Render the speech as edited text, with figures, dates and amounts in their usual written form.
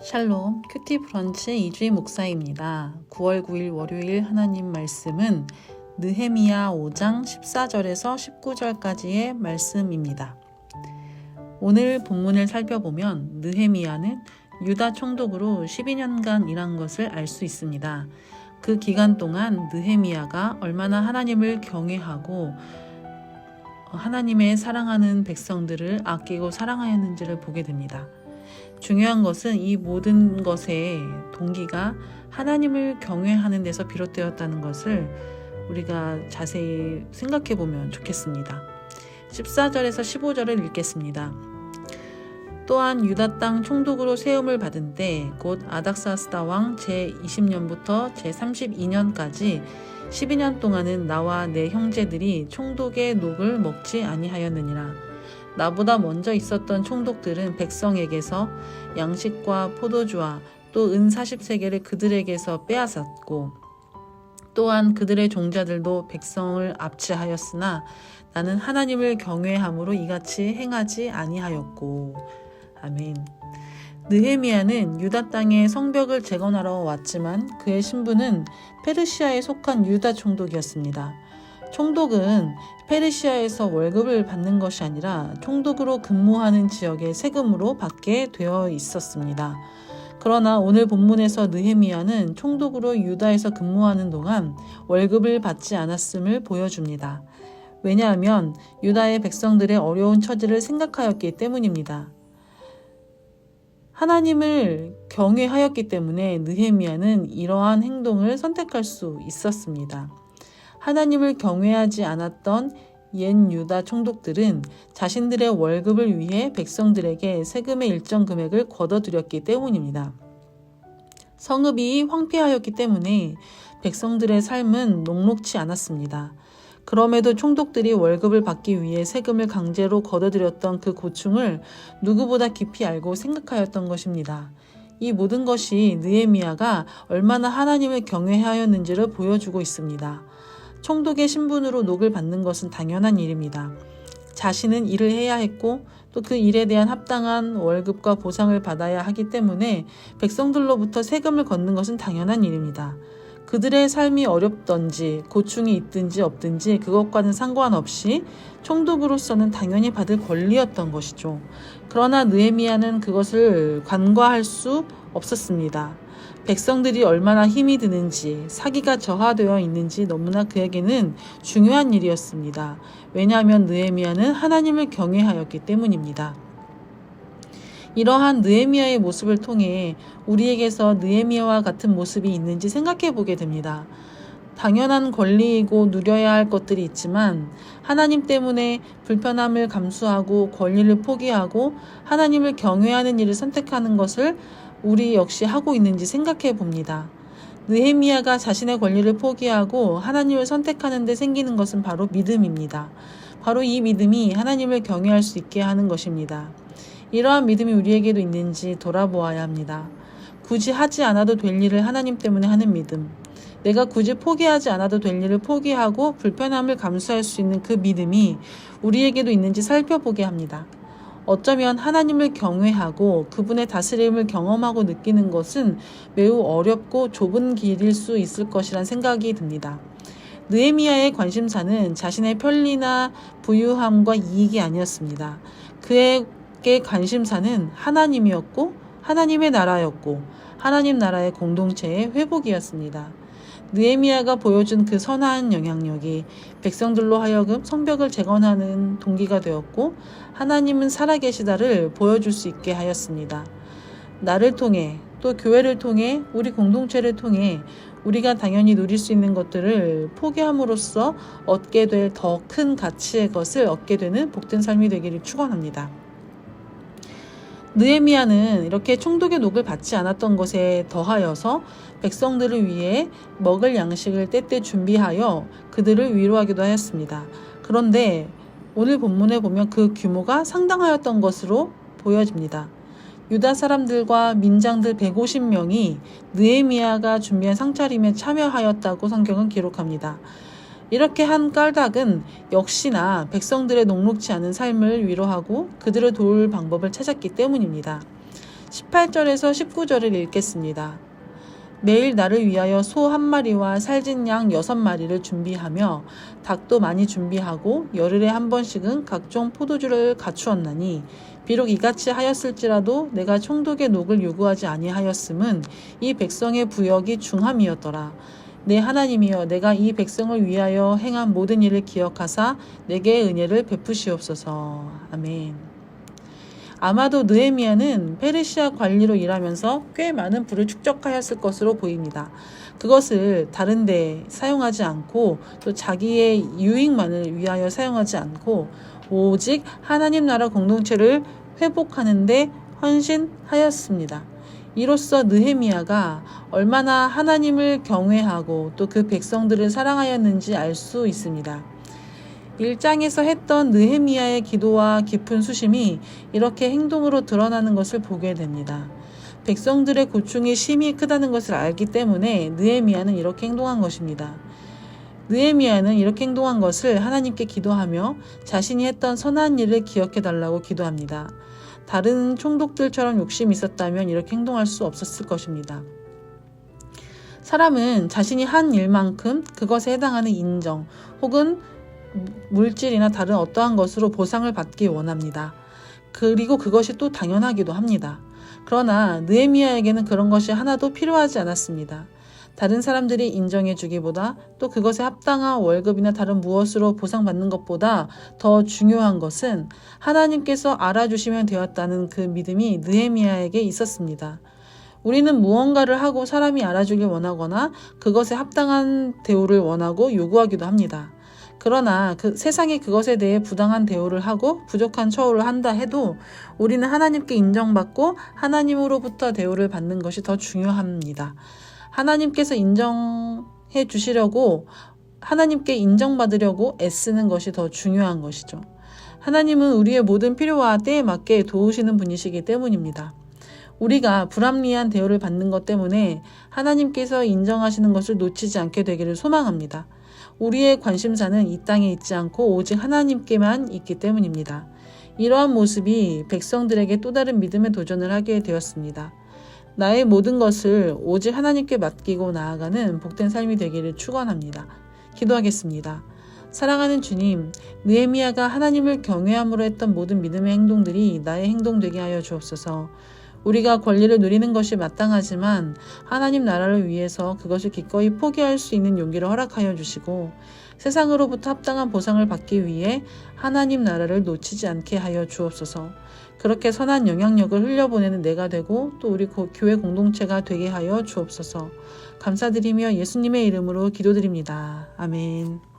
샬롬, 큐티 브런치 이주희 목사입니다. 9월 9일 월요일 하나님 말씀은 느헤미야 5장 14절에서 19절까지의 말씀입니다. 오늘 본문을 살펴보면 느헤미야는 유다 총독으로 12년간 일한 것을 알 수 있습니다. 그 기간 동안 느헤미야가 얼마나 하나님을 경외하고 하나님의 사랑하는 백성들을 아끼고 사랑하였는지를 보게 됩니다. 중요한 것은 이 모든 것의 동기가 하나님을 경외하는 데서 비롯되었다는 것을 우리가 자세히 생각해 보면 좋겠습니다. 14절에서 15절을 읽겠습니다. 또한 유다 땅 총독으로 세움을 받은 때 곧 아닥사스다 왕 제20년부터 제32년까지 12년 동안은 나와 내 형제들이 총독의 녹을 먹지 아니하였느니라. 나보다 먼저 있었던 총독들은 백성에게서 양식과 포도주와 또 은 40세겔을 그들에게서 빼앗았고 또한 그들의 종자들도 백성을 압제하였으나 나는 하나님을 경외함으로 이같이 행하지 아니하였고. 아멘. 느헤미야는 유다 땅의 성벽을 재건하러 왔지만 그의 신분은 페르시아에 속한 유다 총독이었습니다. 총독은 페르시아에서 월급을 받는 것이 아니라 총독으로 근무하는 지역의 세금으로 받게 되어 있었습니다. 그러나 오늘 본문에서 느헤미야는 총독으로 유다에서 근무하는 동안 월급을 받지 않았음을 보여줍니다. 왜냐하면 유다의 백성들의 어려운 처지를 생각하였기 때문입니다. 하나님을 경외하였기 때문에 느헤미야는 이러한 행동을 선택할 수 있었습니다. 하나님을 경외하지 않았던 옛 유다 총독들은 자신들의 월급을 위해 백성들에게 세금의 일정 금액을 걷어들였기 때문입니다. 성읍이 황폐하였기 때문에 백성들의 삶은 녹록지 않았습니다. 그럼에도 총독들이 월급을 받기 위해 세금을 강제로 걷어들였던 그 고충을 누구보다 깊이 알고 생각하였던 것입니다. 이 모든 것이 느헤미야가 얼마나 하나님을 경외하였는지를 보여주고 있습니다. 총독의 신분으로 녹을 받는 것은 당연한 일입니다. 자신은 일을 해야 했고 또 그 일에 대한 합당한 월급과 보상을 받아야 하기 때문에 백성들로부터 세금을 걷는 것은 당연한 일입니다. 그들의 삶이 어렵든지 고충이 있든지 없든지 그것과는 상관없이 총독으로서는 당연히 받을 권리였던 것이죠. 그러나 느헤미야는 그것을 간과할 수 없었습니다. 백성들이 얼마나 힘이 드는지 사기가 저하되어 있는지 너무나 그에게는 중요한 일이었습니다. 왜냐하면 느헤미야는 하나님을 경외하였기 때문입니다. 이러한 느헤미야의 모습을 통해 우리에게서 느헤미야와 같은 모습이 있는지 생각해 보게 됩니다. 당연한 권리이고 누려야 할 것들이 있지만 하나님 때문에 불편함을 감수하고 권리를 포기하고 하나님을 경외하는 일을 선택하는 것을 우리 역시 하고 있는지 생각해 봅니다. 느헤미야가 자신의 권리를 포기하고 하나님을 선택하는 데 생기는 것은 바로 믿음입니다. 바로 이 믿음이 하나님을 경외할 수 있게 하는 것입니다. 이러한 믿음이 우리에게도 있는지 돌아보아야 합니다. 굳이 하지 않아도 될 일을 하나님 때문에 하는 믿음. 내가 굳이 포기하지 않아도 될 일을 포기하고 불편함을 감수할 수 있는 그 믿음이 우리에게도 있는지 살펴보게 합니다. 어쩌면 하나님을 경외하고 그분의 다스림을 경험하고 느끼는 것은 매우 어렵고 좁은 길일 수 있을 것이란 생각이 듭니다. 느헤미야의 관심사는 자신의 편리나 부유함과 이익이 아니었습니다. 그에게 관심사는 하나님이었고 하나님의 나라였고 하나님 나라의 공동체의 회복이었습니다. 느헤미야가 보여준 그 선한 영향력이 백성들로 하여금 성벽을 재건하는 동기가 되었고 하나님은 살아계시다를 보여줄 수 있게 하였습니다. 나를 통해 또 교회를 통해 우리 공동체를 통해 우리가 당연히 누릴 수 있는 것들을 포기함으로써 얻게 될 더 큰 가치의 것을 얻게 되는 복된 삶이 되기를 축원합니다. 느헤미야는 이렇게 총독의 녹을 받지 않았던 것에 더하여서 백성들을 위해 먹을 양식을 때때 준비하여 그들을 위로하기도 하였습니다. 그런데 오늘 본문에 보면 그 규모가 상당하였던 것으로 보여집니다. 유다 사람들과 민장들 150명이 느헤미야가 준비한 상차림에 참여하였다고 성경은 기록합니다. 이렇게 한 깔닥은 역시나 백성들의 녹록지 않은 삶을 위로하고 그들을 도울 방법을 찾았기 때문입니다. 18절에서 19절을 읽겠습니다. 매일 나를 위하여 소 1마리와 살진 양 6마리를 준비하며 닭도 많이 준비하고 열흘에 한 번씩은 각종 포도주를 갖추었나니 비록 이같이 하였을지라도 내가 총독의 녹을 요구하지 아니하였음은 이 백성의 부역이 중함이었더라. 내 하나님이여, 내가 이 백성을 위하여 행한 모든 일을 기억하사 내게 은혜를 베푸시옵소서. 아멘. 아마도 느헤미야는 페르시아 관리로 일하면서 꽤 많은 부를 축적하였을 것으로 보입니다. 그것을 다른 데 사용하지 않고 또 자기의 유익만을 위하여 사용하지 않고 오직 하나님 나라 공동체를 회복하는 데 헌신하였습니다. 이로써 느헤미야가 얼마나 하나님을 경외하고 또 그 백성들을 사랑하였는지 알 수 있습니다. 1장에서 했던 느헤미야의 기도와 깊은 수심이 이렇게 행동으로 드러나는 것을 보게 됩니다. 백성들의 고충이 심히 크다는 것을 알기 때문에 느헤미야는 이렇게 행동한 것입니다. 느헤미야는 이렇게 행동한 것을 하나님께 기도하며 자신이 했던 선한 일을 기억해 달라고 기도합니다. 다른 총독들처럼 욕심이 있었다면 이렇게 행동할 수 없었을 것입니다. 사람은 자신이 한 일만큼 그것에 해당하는 인정 혹은 물질이나 다른 어떠한 것으로 보상을 받기 원합니다. 그리고 그것이 또 당연하기도 합니다. 그러나 느헤미야에게는 그런 것이 하나도 필요하지 않았습니다. 다른 사람들이 인정해 주기보다 또 그것에 합당한 월급이나 다른 무엇으로 보상받는 것보다 더 중요한 것은 하나님께서 알아주시면 되었다는 그 믿음이 느헤미야에게 있었습니다. 우리는 무언가를 하고 사람이 알아주길 원하거나 그것에 합당한 대우를 원하고 요구하기도 합니다. 그러나 그 세상이 그것에 대해 부당한 대우를 하고 부족한 처우를 한다 해도 우리는 하나님께 인정받고 하나님으로부터 대우를 받는 것이 더 중요합니다. 하나님께서 인정해 주시려고 하나님께 인정받으려고 애쓰는 것이 더 중요한 것이죠. 하나님은 우리의 모든 필요와 때에 맞게 도우시는 분이시기 때문입니다. 우리가 불합리한 대우를 받는 것 때문에 하나님께서 인정하시는 것을 놓치지 않게 되기를 소망합니다. 우리의 관심사는 이 땅에 있지 않고 오직 하나님께만 있기 때문입니다. 이러한 모습이 백성들에게 또 다른 믿음의 도전을 하게 되었습니다. 나의 모든 것을 오직 하나님께 맡기고 나아가는 복된 삶이 되기를 축원합니다. 기도하겠습니다. 사랑하는 주님, 느헤미야가 하나님을 경외함으로 했던 모든 믿음의 행동들이 나의 행동 되게 하여 주옵소서. 우리가 권리를 누리는 것이 마땅하지만 하나님 나라를 위해서 그것을 기꺼이 포기할 수 있는 용기를 허락하여 주시고 세상으로부터 합당한 보상을 받기 위해 하나님 나라를 놓치지 않게 하여 주옵소서. 그렇게 선한 영향력을 흘려보내는 내가 되고 또 우리 교회 공동체가 되게 하여 주옵소서. 감사드리며 예수님의 이름으로 기도드립니다. 아멘.